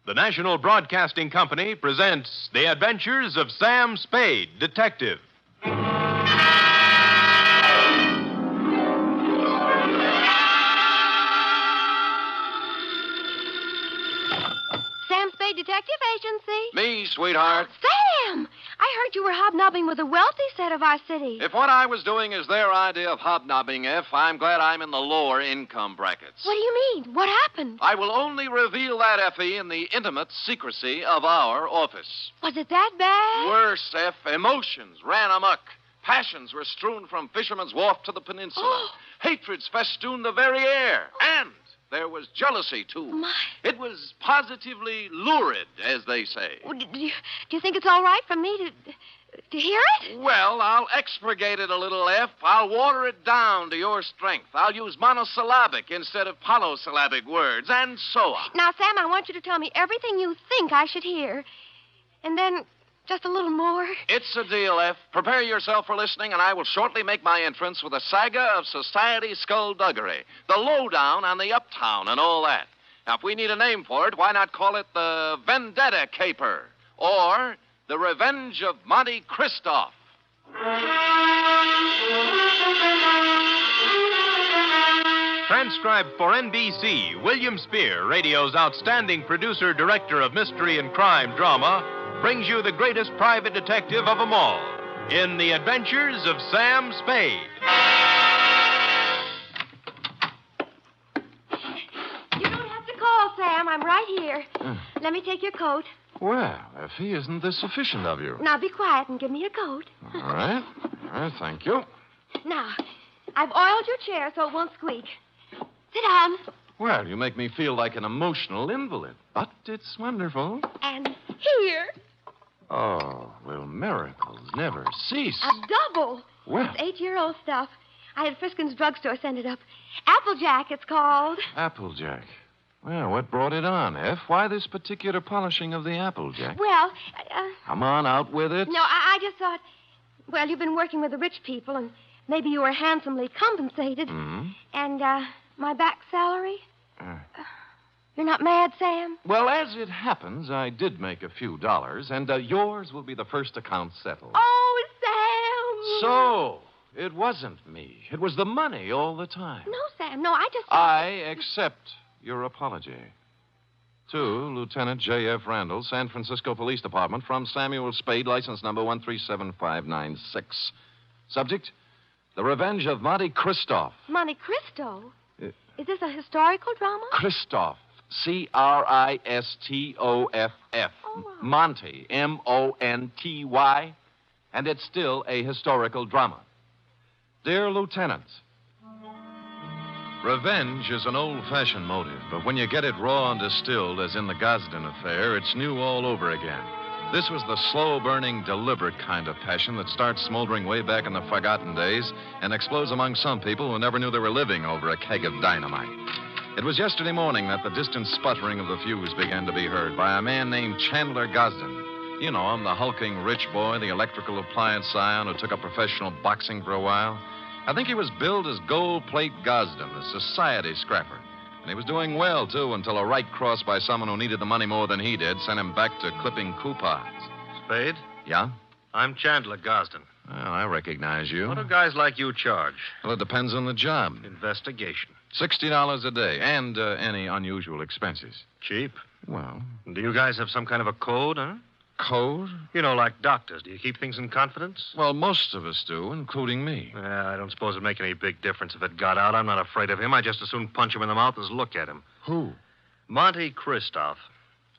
The National Broadcasting Company presents The Adventures of Sam Spade, Detective. Sam Spade Detective Agency. Me, sweetheart. Sam! I heard you were hobnobbing with the wealthy set of our city. If what I was doing is their idea of hobnobbing, I'm glad I'm in the lower income brackets. What do you mean? What happened? I will only reveal that, Effie, in the intimate secrecy of our office. Was it that bad? Worse, F, emotions ran amok. Passions were strewn from Fisherman's Wharf to the peninsula. Oh. Hatreds festooned the very air. And there was jealousy, too. My. It was positively lurid, as they say. Well, do you think it's all right for me to hear it? Well, I'll expurgate it a little, F. I'll water it down to your strength. I'll use monosyllabic instead of polysyllabic words, and so on. Now, Sam, I want you to tell me everything you think I should hear. And then just a little more. It's a deal, F. Prepare yourself for listening, and I will shortly make my entrance with a saga of society skullduggery, the lowdown on the uptown and all that. Now, if we need a name for it, why not call it the Vendetta Caper or the Revenge of Monte Kristoff? Transcribed for NBC, William Spear, radio's outstanding producer-director of mystery and crime drama, brings you the greatest private detective of them all in The Adventures of Sam Spade. You don't have to call, Sam. I'm right here. Let me take your coat. Well, Effie, isn't this sufficient of you? Now, be quiet and give me your coat. All right. All right, thank you. Now, I've oiled your chair so it won't squeak. Sit down. Well, you make me feel like an emotional invalid, but it's wonderful. And here, Oh, will miracles never cease? a double. Well, It's 8-year-old stuff. I had Friskin's drugstore send it up. Applejack, it's called. Applejack. Well, what brought it on, F? Why this particular polishing of the Applejack? Well, Come on, out with it. no, I just thought, well, you've been working with the rich people, and maybe you were handsomely compensated. Hmm? And, my back salary? Uh. You're not mad, Sam? Well, as it happens, I did make a few dollars, and yours will be the first account settled. Oh, Sam! So, it wasn't me. It was the money all the time. No, Sam, no, I just... I accept your apology. To Lieutenant J.F. Randall, San Francisco Police Department, from Samuel Spade, license number 1375596. Subject, The Revenge of Monte Kristoff. Monte Cristo? Is this a historical drama? Kristoff. Kristoff. Oh. Monty. Monty. And it's still a historical drama. Dear Lieutenant, revenge is an old-fashioned motive, but when you get it raw and distilled, as in the Gosden affair, it's new all over again. This was the slow-burning, deliberate kind of passion that starts smoldering way back in the forgotten days and explodes among some people who never knew they were living over a keg of dynamite. It was yesterday morning that the distant sputtering of the fuse began to be heard by a man named Chandler Gosden. You know him, the hulking rich boy, the electrical appliance scion who took up professional boxing for a while. I think he was billed as Gold Plate Gosden, a society scrapper. And he was doing well, too, until a right cross by someone who needed the money more than he did sent him back to clipping coupons. Spade? Yeah? I'm Chandler Gosden. Well, I recognize you. What do guys like you charge? Well, it depends on the job. Investigation. $60 a day, and any unusual expenses. Cheap. Well, Do you guys have some kind of a code, huh? code? You know, like doctors. Do you keep things in confidence? Well, most of us do, including me. Yeah, I don't suppose it'd make any big difference if it got out. I'm not afraid of him. I'd just as soon punch him in the mouth as look at him. Who? Monte Kristoff.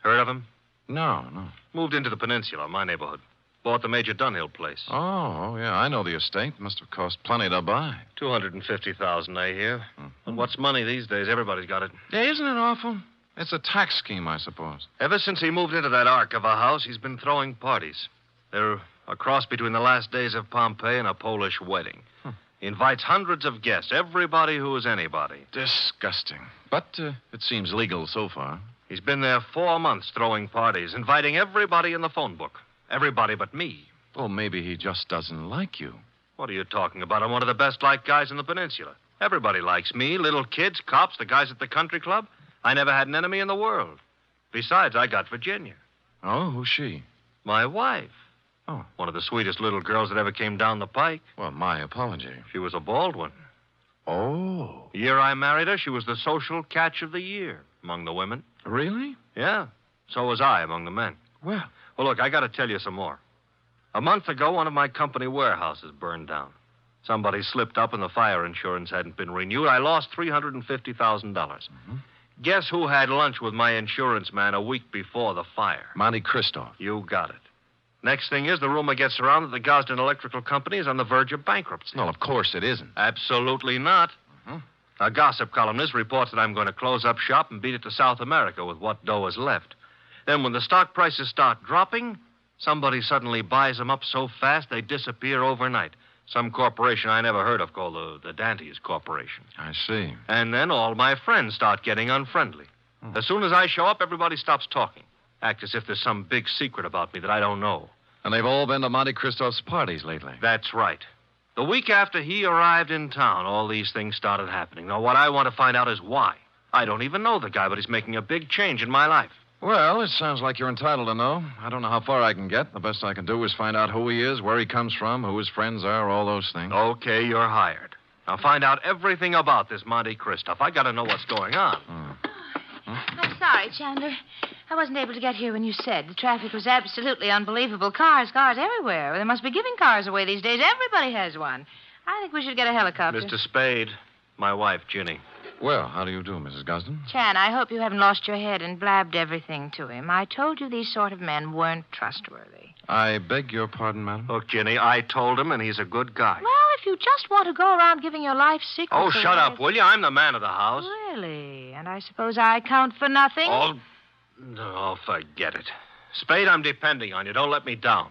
Heard of him? No. Moved into the peninsula, my neighborhood. Bought the Major Dunhill place. Oh, yeah, I know the estate. Must have cost plenty to buy. $250,000, I hear. And what's money these days? Everybody's got it. Yeah, isn't it awful? It's a tax scheme, I suppose. Ever since he moved into that ark of a house, he's been throwing parties. They're a cross between the last days of Pompeii and a Polish wedding. He invites hundreds of guests, everybody who is anybody. Disgusting. But it seems legal so far. He's been there 4 months throwing parties, inviting everybody in the phone book. Everybody but me. Well, maybe he just doesn't like you. What are you talking about? I'm one of the best-liked guys in the peninsula. Everybody likes me, little kids, cops, the guys at the country club. I never had an enemy in the world. Besides, I got Virginia. Oh, who's she? My wife. Oh. One of the sweetest little girls that ever came down the pike. Well, my apology. She was a bald one. Oh. The year I married her, she was the social catch of the year among the women. Really? Yeah. So was I among the men. Well. Well, look, I got to tell you some more. A month ago, one of my company warehouses burned down. Somebody slipped up and the fire insurance hadn't been renewed. I lost $350,000. Mm-hmm. Guess who had lunch with my insurance man a week before the fire? Monte Kristoff. You got it. Next thing is, the rumor gets around that the Gosden Electrical Company is on the verge of bankruptcy. Well, of course it isn't. Absolutely not. Mm-hmm. A gossip columnist reports that I'm going to close up shop and beat it to South America with what dough is left. Then when the stock prices start dropping, somebody suddenly buys them up so fast they disappear overnight. Some corporation I never heard of called the Dantes Corporation. I see. And then all my friends start getting unfriendly. As soon as I show up, everybody stops talking. Act as if there's some big secret about me that I don't know. And they've all been to Monte Kristoff's parties lately. That's right. The week after he arrived in town, all these things started happening. Now, what I want to find out is why. I don't even know the guy, but he's making a big change in my life. Well, it sounds like you're entitled to know. I don't know how far I can get. The best I can do is find out who he is, where he comes from, who his friends are, all those things. Okay, you're hired. Now, find out everything about this Monte Kristoff. I got to know what's going on. I'm sorry, Chandler. I wasn't able to get here when you said. The traffic was absolutely unbelievable. Cars everywhere. They must be giving cars away these days. Everybody has one. I think we should get a helicopter. Mr. Spade, my wife, Ginny. Well, how do you do, Mrs. Gosden? Chan, I hope you haven't lost your head and blabbed everything to him. I told you these sort of men weren't trustworthy. I beg your pardon, madam? Look, Ginny, I told him, and he's a good guy. Well, if you just want to go around giving your life secrets Oh, away... shut up, will you? I'm the man of the house. Really? And I suppose I count for nothing? Oh, no, forget it. Spade, I'm depending on you. Don't let me down.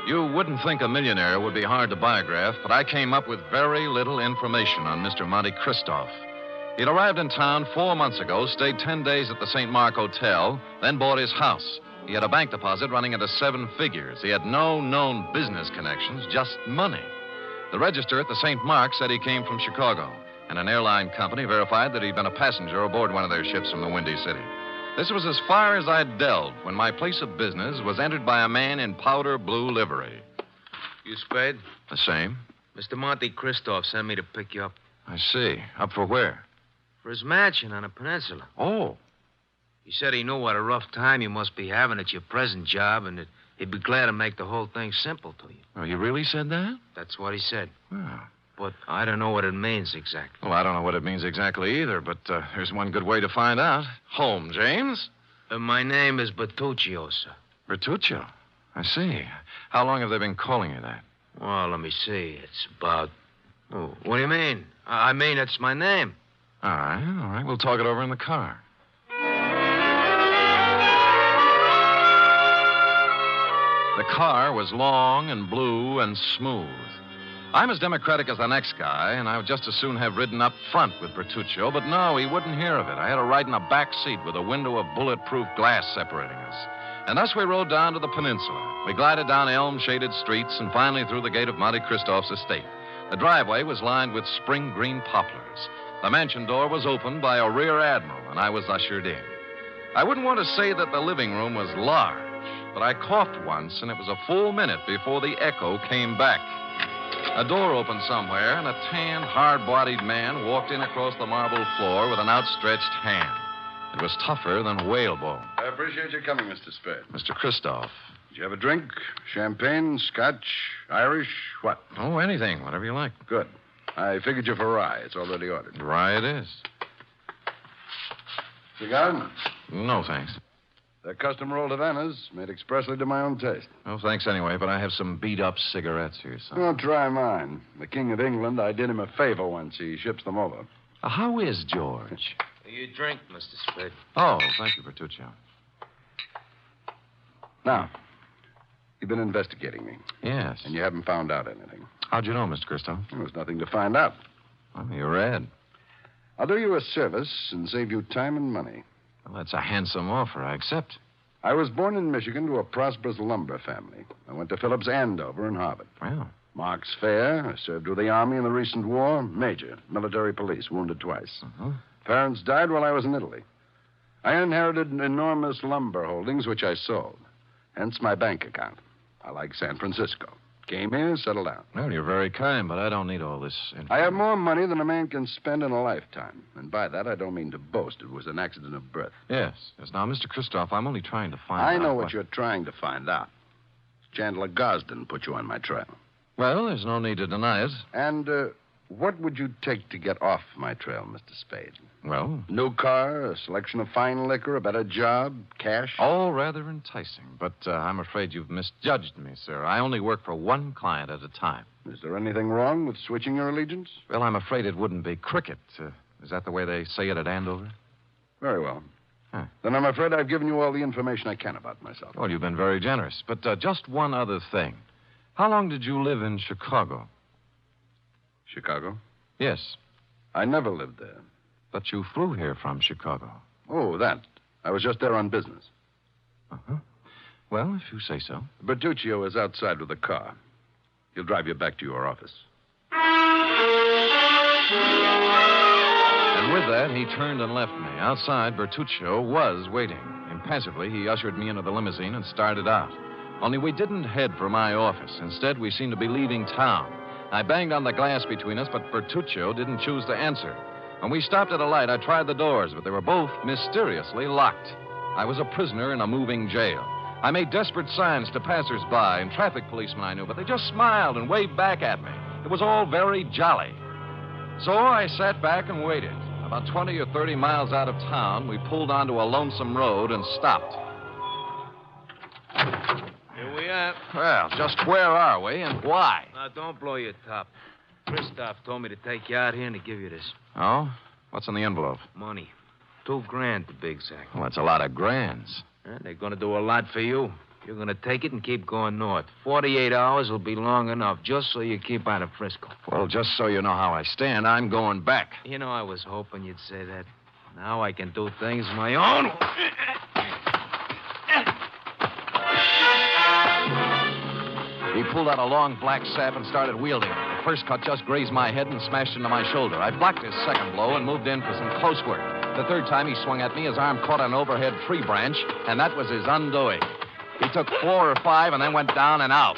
You wouldn't think a millionaire would be hard to biograph, but I came up with very little information on Mr. Monte Kristoff. He'd arrived in town 4 months ago, stayed 10 days at the St. Mark Hotel, then bought his house. He had a bank deposit running into 7 figures. He had no known business connections, just money. The register at the St. Mark said he came from Chicago, and an airline company verified that he'd been a passenger aboard one of their ships from the Windy City. This was as far as I'd delved when my place of business was entered by a man in powder blue livery. You Spade? The same. Mr. Monte Kristoff sent me to pick you up. I see. Up for where? For his mansion on the peninsula. Oh. He said he knew what a rough time you must be having at your present job and that he'd be glad to make the whole thing simple to you. Oh, he really said that? That's what he said. Well. But I don't know what it means exactly. Well, I don't know what it means exactly either, but there's one good way to find out. Home, James? My name is Bertuccio, sir. Bertuccio. I see. How long have they been calling you that? Well, let me see. It's about... Oh, what do you mean? I mean, it's my name. All right. We'll talk it over in the car. The car was long and blue and smooth. I'm as democratic as the next guy, and I would just as soon have ridden up front with Bertuccio, but no, he wouldn't hear of it. I had to ride in a back seat with a window of bulletproof glass separating us. And thus we rode down to the peninsula. We glided down elm-shaded streets and finally through the gate of Monte Kristoff's estate. The driveway was lined with spring green poplars. The mansion door was opened by a rear admiral, and I was ushered in. I wouldn't want to say that the living room was large, but I coughed once, and it was a full minute before the echo came back. A door opened somewhere, and a tan, hard-bodied man walked in across the marble floor with an outstretched hand. It was tougher than whalebone. I appreciate your coming, Mr. Spade. Mr. Kristoff. Did you have a drink? Champagne, scotch, Irish, what? Oh, anything, whatever you like. Good. I figured you for rye. It's already ordered. Rye it is. Cigar? No, thanks. They're custom rolled Havanas, made expressly to my own taste. No, thanks anyway, but I have some beat-up cigarettes here, son. Well, try mine. The King of England, I did him a favor once. He ships them over. How is George? You drink, Mr. Spade. Oh, thank you, Bertuccio. Now, you've been investigating me, Yes. and you haven't found out anything. How'd you know, Mr. Kristoff? There was nothing to find out. Well, you read. I'll do you a service and save you time and money. Well, that's a handsome offer. I accept. I was born in Michigan to a prosperous lumber family. I went to Phillips Andover and Harvard. Well, Mark's fair. I served with the Army in the recent war. Major, military police, wounded twice. Parents died while I was in Italy. I inherited enormous lumber holdings, which I sold. Hence my bank account. I like San Francisco. Came here, settled down. Well, you're very kind, but I don't need all this I have more money than a man can spend in a lifetime. And by that, I don't mean to boast. It was an accident of birth. Yes. Now, Mr. Kristoff, I'm only trying to find out. I know what you're trying to find out. Chandler Gosden put you on my trail. Well, there's no need to deny it. And what would you take to get off my trail, Mr. Spade? Well? New car, a selection of fine liquor, a better job, cash? All rather enticing, but I'm afraid you've misjudged me, sir. I only work for one client at a time. Is there anything wrong with switching your allegiance? Well, I'm afraid it wouldn't be cricket. Is that the way they say it at Andover? Very well. Huh. Then I'm afraid I've given you all the information I can about myself. Well, you've been very generous. But just one other thing. How long did you live in Chicago? Chicago? Yes. I never lived there. But you flew here from Chicago. Oh, that. I was just there on business. Uh-huh. Well, if you say so. Bertuccio is outside with a car. He'll drive you back to your office. And with that, he turned and left me. Outside, Bertuccio was waiting. Impassively, he ushered me into the limousine and started out. Only we didn't head for my office. Instead, we seemed to be leaving town. I banged on the glass between us, but Bertuccio didn't choose to answer. When we stopped at a light, I tried the doors, but they were both mysteriously locked. I was a prisoner in a moving jail. I made desperate signs to passers-by and traffic policemen I knew, but they just smiled and waved back at me. It was all very jolly. So I sat back and waited. About 20 or 30 miles out of town, we pulled onto a lonesome road and stopped. Here we are. Well, just where are we and why? Now, don't blow your top. Kristoff told me to take you out here and to give you this. Oh? What's in the envelope? Money. $2,000 to be exact. Well, that's a lot of grands. They're going to do a lot for you. You're going to take it and keep going north. 48 hours will be long enough, just so you keep out of Frisco. Well, just so you know how I stand, I'm going back. You know, I was hoping you'd say that. Now I can do things my own. He pulled out a long black sap and started wielding it. The first cut just grazed my head and smashed into my shoulder. I blocked his second blow and moved in for some close work. The third time he swung at me, his arm caught an overhead tree branch, and that was his undoing. He took 4 or 5 and then went down and out.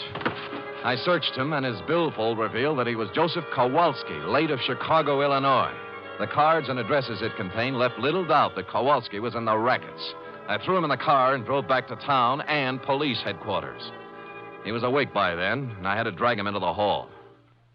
I searched him, and his billfold revealed that he was Joseph Kowalski, late of Chicago, Illinois. The cards and addresses it contained left little doubt that Kowalski was in the rackets. I threw him in the car and drove back to town and police headquarters. He was awake by then, and I had to drag him into the hall.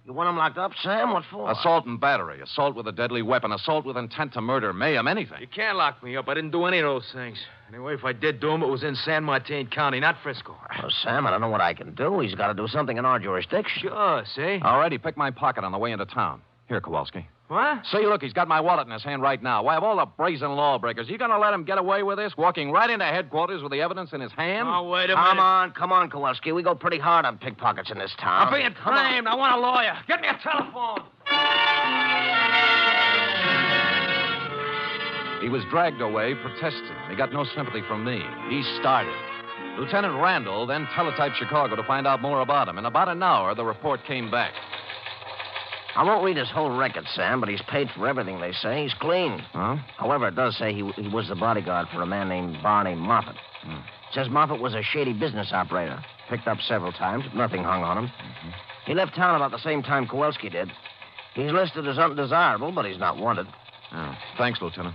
You want him locked up, Sam? What for? Assault and battery, assault with a deadly weapon, assault with intent to murder, mayhem, anything. You can't lock me up. I didn't do any of those things. Anyway, if I did do them, it was in San Martin County, not Frisco. Well, Sam, I don't know what I can do. He's got to do something in our jurisdiction. Sure, see? All right, he picked my pocket on the way into town. Here, Kowalski. What? See, look, he's got my wallet in his hand right now. Why, of all the brazen lawbreakers, you going to let him get away with this, walking right into headquarters with the evidence in his hand? Oh, wait a minute. Come on, Kowalski. We go pretty hard on pickpockets in this town. I'm being framed. I want a lawyer. Get me a telephone. He was dragged away protesting. He got no sympathy from me. He started. Lieutenant Randall then teletyped Chicago to find out more about him. In about an hour, the report came back. I won't read his whole record, Sam, but he's paid for everything, they say. He's clean. Huh? However, it does say he was the bodyguard for a man named Barney Moffat. It says Moffat was a shady business operator. Picked up several times, but nothing hung on him. He left town about the same time Kowalski did. He's listed as undesirable, but he's not wanted. Oh, thanks, Lieutenant.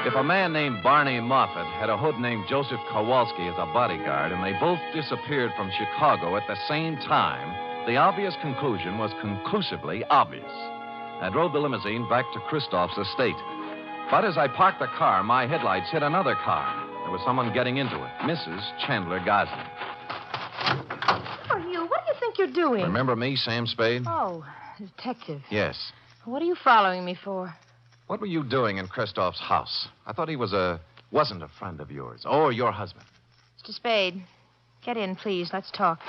If a man named Barney Moffat had a hood named Joseph Kowalski as a bodyguard, and they both disappeared from Chicago at the same time, the obvious conclusion was conclusively obvious. I drove the limousine back to Kristoff's estate. But as I parked the car, my headlights hit another car. There was someone getting into it, Mrs. Chandler Gosden. Who are you? What do you think you're doing? Remember me, Sam Spade? Oh, detective. Yes. What are you following me for? What were you doing in Kristoff's house? I thought he wasn't a friend of yours, or your husband. Mr. Spade, get in, please. Let's talk.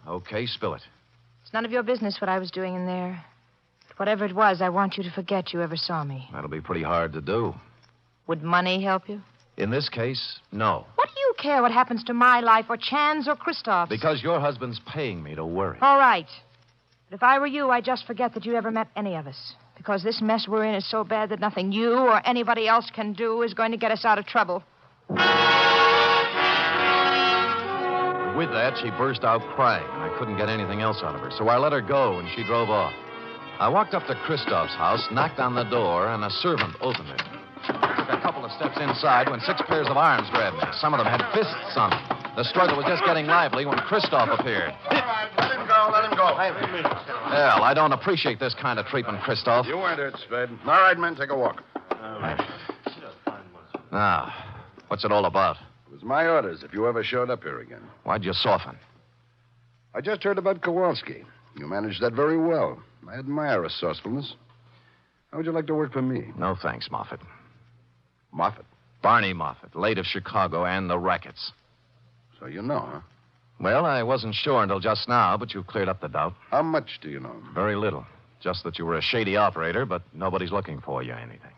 Okay, spill it. It's none of your business what I was doing in there. But whatever it was, I want you to forget you ever saw me. That'll be pretty hard to do. Would money help you? In this case, no. What do you care what happens to my life or Chan's or Kristoff's? Because your husband's paying me to worry. All right. But if I were you, I'd just forget that you ever met any of us. Because this mess we're in is so bad that nothing you or anybody else can do is going to get us out of trouble. With that, she burst out crying, and I couldn't get anything else out of her, so I let her go, and she drove off. I walked up to Kristoff's house, knocked on the door, and a servant opened it. I took a couple of steps inside when 6 pairs of arms grabbed me. Some of them had fists on them. The struggle was just getting lively when Kristoff appeared. All right, let him go, let him go. Well, I don't appreciate this kind of treatment, Kristoff. You weren't hurt, Spade. All right, men, take a walk. Now, what's it all about? It was my orders if you ever showed up here again. Why'd you soften? I just heard about Kowalski. You managed that very well. I admire resourcefulness. How would you like to work for me? No thanks, Moffat. Moffat. Barney Moffat, late of Chicago and the rackets. So you know, huh? Well, I wasn't sure until just now, but you've cleared up the doubt. How much do you know? Very little. Just that you were a shady operator, but nobody's looking for you or anything.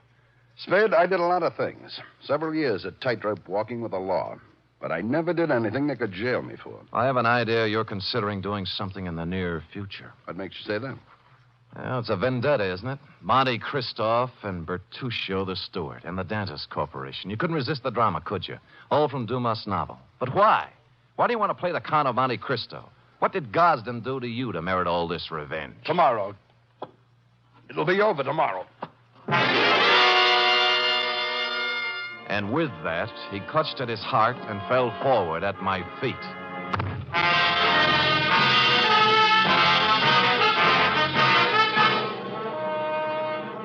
Spade, I did a lot of things. Several years at tightrope walking with the law. But I never did anything they could jail me for. I have an idea you're considering doing something in the near future. What makes you say that? Well, it's a vendetta, isn't it? Monte Kristoff and Bertuccio the steward and the Dentist Corporation. You couldn't resist the drama, could you? All from Dumas' novel. But why? Why do you want to play the Count of Monte Cristo? What did Gosden do to you to merit all this revenge? Tomorrow. It'll be over tomorrow. And with that, he clutched at his heart and fell forward at my feet.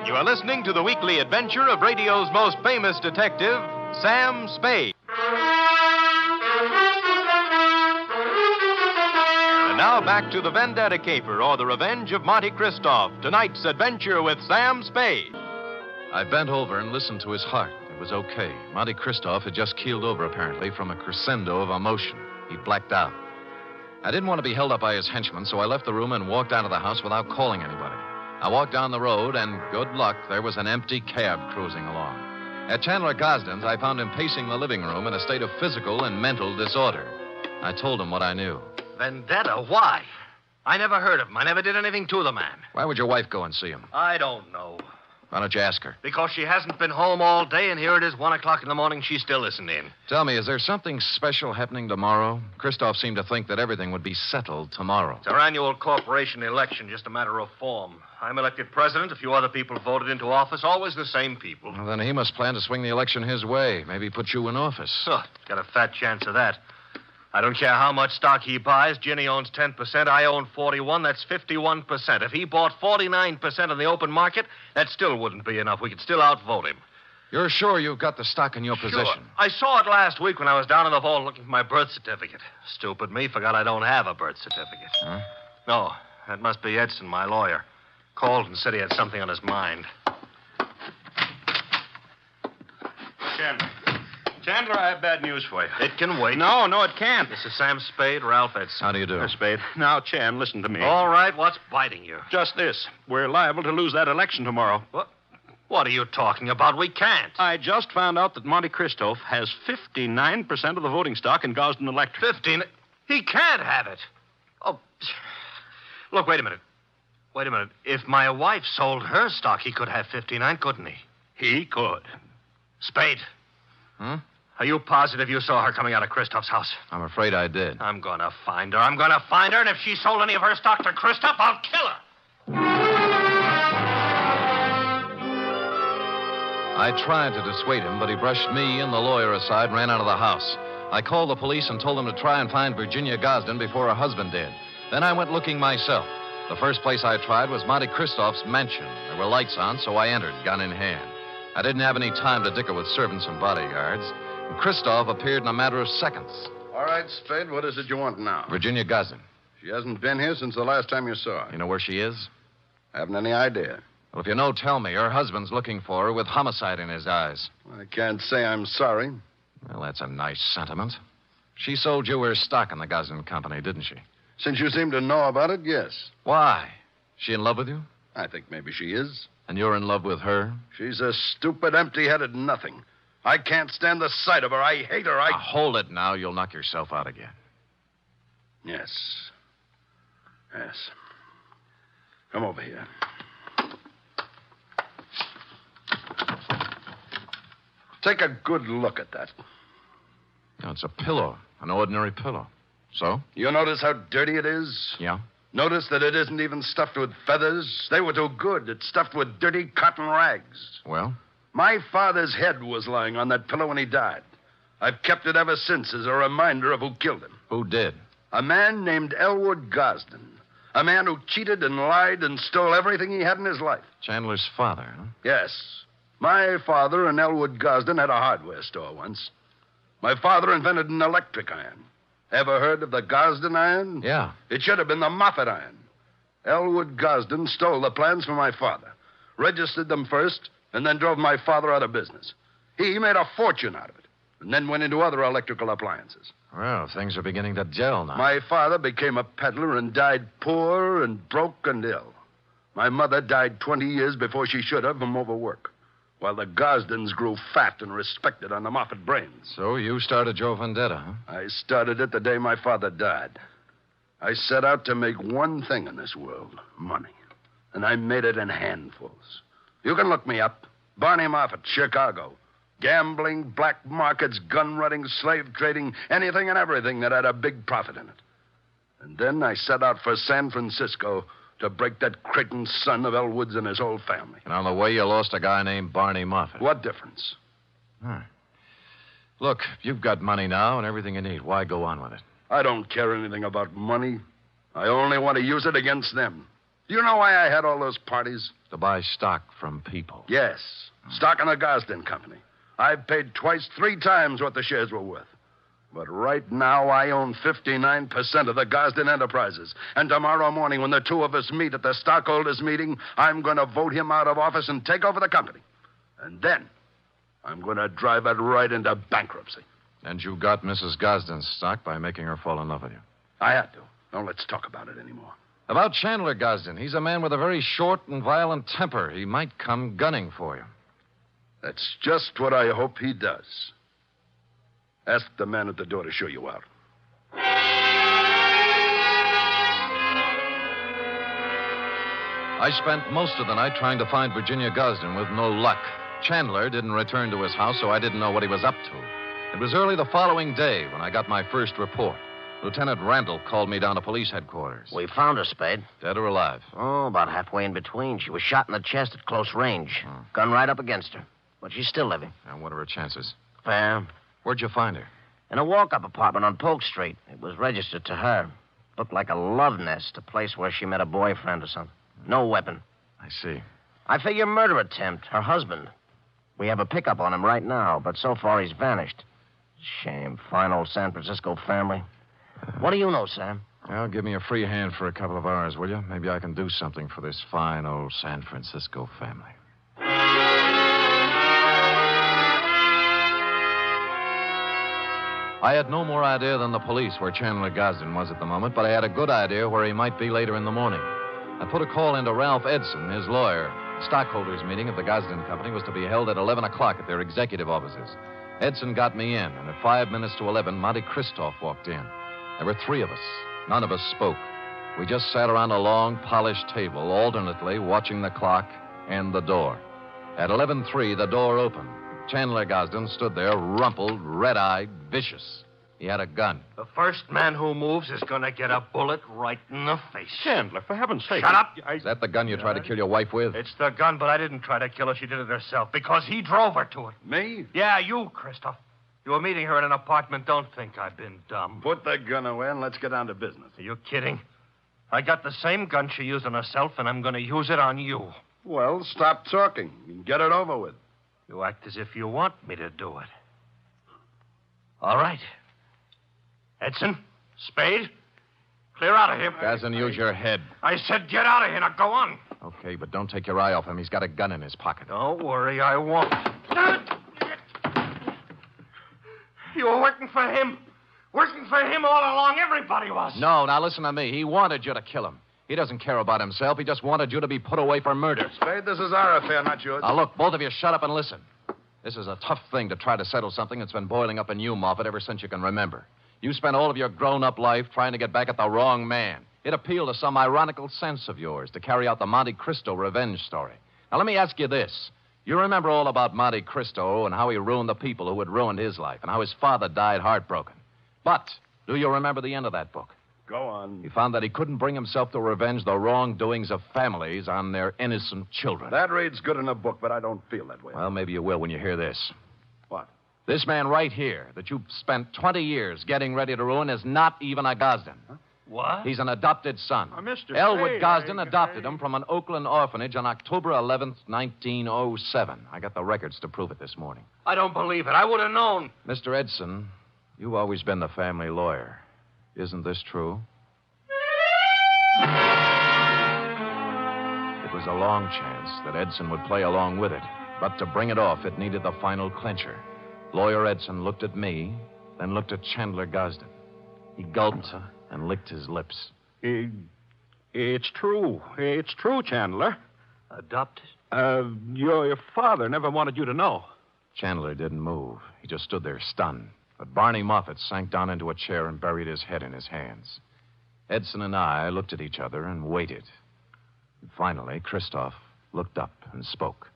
You are listening to the weekly adventure of radio's most famous detective, Sam Spade. And now back to the Vendetta Caper, or the Revenge of Monte Kristoff. Tonight's adventure with Sam Spade. I bent over and listened to his heart. It was okay. Monte Kristoff had just keeled over, apparently, from a crescendo of emotion. He blacked out. I didn't want to be held up by his henchmen, so I left the room and walked out of the house without calling anybody. I walked down the road, and good luck, there was an empty cab cruising along. At Chandler Gosden's, I found him pacing the living room in a state of physical and mental disorder. I told him what I knew. Vendetta? Why? I never heard of him. I never did anything to the man. Why would your wife go and see him? I don't know. Why don't you ask her? Because she hasn't been home all day, and here it is, 1 o'clock in the morning. She still isn't in. Tell me, is there something special happening tomorrow? Kristoff seemed to think that everything would be settled tomorrow. It's our annual corporation election, just a matter of form. I'm elected president. A few other people voted into office, always the same people. Well, then he must plan to swing the election his way. Maybe put you in office. Huh, got a fat chance of that. I don't care how much stock he buys. Ginny owns 10%. I own 41. That's 51%. If he bought 49% in the open market, that still wouldn't be enough. We could still outvote him. You're sure you've got the stock in your possession? Sure. I saw it last week when I was down in the vault looking for my birth certificate. Stupid me, forgot I don't have a birth certificate. Huh? No, that must be Edson, my lawyer. Called and said he had something on his mind. Chandler, I have bad news for you. It can wait. No, it can't. This is Sam Spade, Ralph Edson. How do you do? Spade. Now, Chan, listen to me. All right, what's biting you? Just this. We're liable to lose that election tomorrow. What are you talking about? We can't. I just found out that Monte Kristoff has 59% of the voting stock in Gosden Electric. 15? He can't have it. Oh, look, wait a minute. If my wife sold her stock, he could have 59, couldn't he? He could. Spade. Hmm? Are you positive you saw her coming out of Kristoff's house? I'm afraid I did. I'm going to find her. And if she sold any of her stock to Kristoff, I'll kill her. I tried to dissuade him, but he brushed me and the lawyer aside and ran out of the house. I called the police and told them to try and find Virginia Gosden before her husband did. Then I went looking myself. The first place I tried was Monte Kristoff's mansion. There were lights on, so I entered, gun in hand. I didn't have any time to dicker with servants and bodyguards. And Kristoff appeared in a matter of seconds. All right, Spade, what is it you want now? Virginia Gosden. She hasn't been here since the last time you saw her. You know where she is? I haven't any idea. Well, if you know, tell me. Her husband's looking for her with homicide in his eyes. I can't say I'm sorry. Well, that's a nice sentiment. She sold you her stock in the Gosden Company, didn't she? Since you seem to know about it, yes. Why? She in love with you? I think maybe she is. And you're in love with her? She's a stupid, empty-headed nothing. I can't stand the sight of her. I hate her. Now, hold it now. You'll knock yourself out again. Yes. Come over here. Take a good look at that. No, it's a pillow. An ordinary pillow. So? You notice how dirty it is? Yeah. Notice that it isn't even stuffed with feathers. They were too good. It's stuffed with dirty cotton rags. Well? My father's head was lying on that pillow when he died. I've kept it ever since as a reminder of who killed him. Who did? A man named Elwood Gosden. A man who cheated and lied and stole everything he had in his life. Chandler's father, huh? Yes. My father and Elwood Gosden had a hardware store once. My father invented an electric iron. Ever heard of the Gosden iron? Yeah. It should have been the Moffat iron. Elwood Gosden stole the plans from my father, registered them first, and then drove my father out of business. He made a fortune out of it, and then went into other electrical appliances. Well, things are beginning to gel now. My father became a peddler and died poor and broke and ill. My mother died 20 years before she should have from overwork, while the Gosdens grew fat and respected on the Moffat brains. So you started your vendetta, huh? I started it the day my father died. I set out to make one thing in this world, money. And I made it in handfuls. You can look me up. Barney Moffat, Chicago. Gambling, black markets, gun running, slave trading, anything and everything that had a big profit in it. And then I set out for San Francisco to break that Creighton son of Elwood's and his whole family. And on the way, you lost a guy named Barney Moffat. What difference? Look, you've got money now and everything you need. Why go on with it? I don't care anything about money. I only want to use it against them. Do you know why I had all those parties? To buy stock from people. Yes. Stock in the Gosden Company. I've paid twice, 3 times what the shares were worth. But right now, I own 59% of the Gosden Enterprises. And tomorrow morning, when the two of us meet at the stockholders' meeting, I'm going to vote him out of office and take over the company. And then, I'm going to drive it right into bankruptcy. And you got Mrs. Gosden's stock by making her fall in love with you. I had to. Don't let's talk about it anymore. About Chandler Gosden, he's a man with a very short and violent temper. He might come gunning for you. That's just what I hope he does. Ask the man at the door to show you out. I spent most of the night trying to find Virginia Gosden with no luck. Chandler didn't return to his house, so I didn't know what he was up to. It was early the following day when I got my first report. Lieutenant Randall called me down to police headquarters. We found her, Spade. Dead or alive? Oh, about halfway in between. She was shot in the chest at close range. Gun right up against her. But she's still living. And what are her chances? Fair. Where'd you find her? In a walk-up apartment on Polk Street. It was registered to her. Looked like a love nest, a place where she met a boyfriend or something. No weapon. I see. I figure murder attempt. Her husband. We have a pickup on him right now, but so far he's vanished. Shame. Fine old San Francisco family. What do you know, Sam? Well, give me a free hand for a couple of hours, will you? Maybe I can do something for this fine old San Francisco family. I had no more idea than the police where Chandler Gosden was at the moment, but I had a good idea where he might be later in the morning. I put a call into Ralph Edson, his lawyer. The stockholders' meeting of the Gosden Company was to be held at 11 o'clock at their executive offices. Edson got me in, and at 5 minutes to 11, Monty Kristoff walked in. There were 3 of us. None of us spoke. We just sat around a long, polished table, alternately watching the clock and the door. At 11:03, the door opened. Chandler Gosden stood there, rumpled, red-eyed, vicious. He had a gun. The first man who moves is going to get a bullet right in the face. Chandler, for heaven's sake. Shut up. Is that the gun you tried to kill your wife with? It's the gun, but I didn't try to kill her. She did it herself because he drove her to it. Me? Yeah, you, Kristoff. You were meeting her in an apartment. Don't think I've been dumb. Put the gun away and let's get down to business. Are you kidding? I got the same gun she used on herself, and I'm going to use it on you. Well, stop talking and get it over with. You act as if you want me to do it. All right. Edson, Spade, clear out of here. Gosden, use your head. I said get out of here. Now go on. Okay, but don't take your eye off him. He's got a gun in his pocket. Don't worry, I won't. You were working for him. Working for him all along. Everybody was. No, now listen to me. He wanted you to kill him. He doesn't care about himself. He just wanted you to be put away for murder. Spade, this is our affair, not yours. Now, look, both of you shut up and listen. This is a tough thing to try to settle something that's been boiling up in you, Moffat, ever since you can remember. You spent all of your grown-up life trying to get back at the wrong man. It appealed to some ironical sense of yours to carry out the Monte Cristo revenge story. Now, let me ask you this. You remember all about Monte Cristo and how he ruined the people who had ruined his life and how his father died heartbroken. But do you remember the end of that book? Go on. He found that he couldn't bring himself to revenge the wrongdoings of families on their innocent children. That reads good in a book, but I don't feel that way. Well, maybe you will when you hear this. What? This man right here that you've spent 20 years getting ready to ruin is not even a Gosden. Huh? What? He's an adopted son. Mr. Elwood Spade, Gosden adopted him from an Oakland orphanage on October 11th, 1907. I got the records to prove it this morning. I don't believe it. I would have known. Mr. Edson, you've always been the family lawyer. Isn't this true? It was a long chance that Edson would play along with it. But to bring it off, it needed the final clincher. Lawyer Edson looked at me, then looked at Chandler Gosden. He gulped and licked his lips. It's true. It's true, Chandler. Adopted? Your father never wanted you to know. Chandler didn't move. He just stood there stunned. But Barney Moffat sank down into a chair and buried his head in his hands. Edson and I looked at each other and waited. And finally, Kristoff looked up and spoke.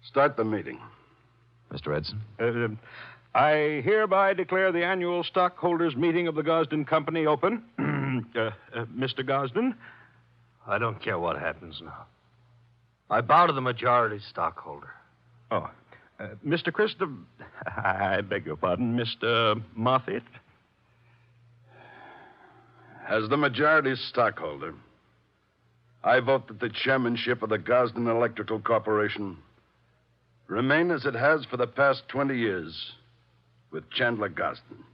Start the meeting. Mr. Edson? I hereby declare the annual stockholders' meeting of the Gosden Company open. Mr. Gosden? I don't care what happens now. I bow to the majority stockholder. Oh. Mr. Kristoff... I beg your pardon, Mr. Moffat? As the majority stockholder, I vote that the chairmanship of the Gosden Electrical Corporation remain as it has for the past 20 years with Chandler Gosden.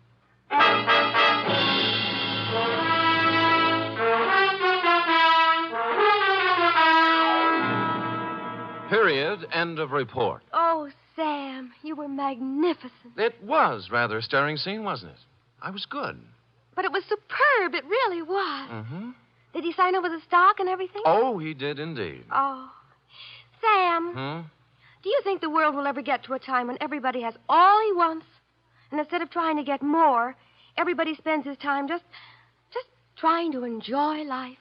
Period. End of report. Oh, Sam, you were magnificent. It was rather a stirring scene, wasn't it? I was good. But it was superb. It really was. Mm-hmm. Did he sign over the stock and everything? Oh, he did indeed. Oh. Sam, do you think the world will ever get to a time when everybody has all he wants? And instead of trying to get more, everybody spends his time just trying to enjoy life?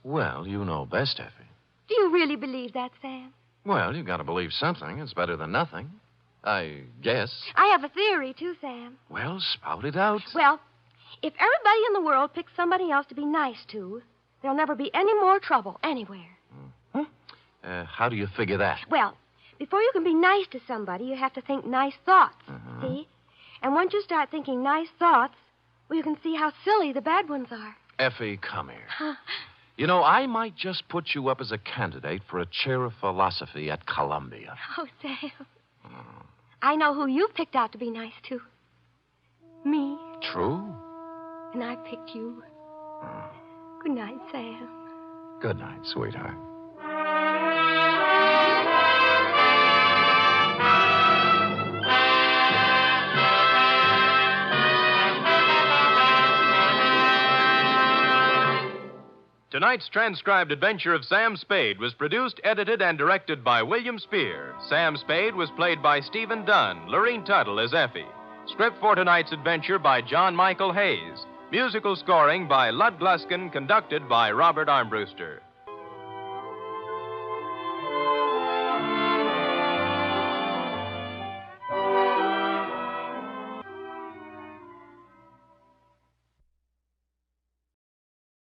Well, you know best, Effie. Do you really believe that, Sam? Well, you've got to believe something. It's better than nothing. I guess. I have a theory, too, Sam. Well, spout it out. Well, if everybody in the world picks somebody else to be nice to, there'll never be any more trouble anywhere. How do you figure that? Well, before you can be nice to somebody, you have to think nice thoughts, see? And once you start thinking nice thoughts, well, you can see how silly the bad ones are. Effie, come here. You know, I might just put you up as a candidate for a chair of philosophy at Columbia. Oh, Sam. I know who you picked out to be nice to. Me. True. And I picked you. Good night, Sam. Good night, sweetheart. Tonight's transcribed adventure of Sam Spade was produced, edited, and directed by William Spear. Sam Spade was played by Stephen Dunn, Lorene Tuttle as Effie. Script for tonight's adventure by John Michael Hayes. Musical scoring by Lud Gluskin, conducted by Robert Armbruster.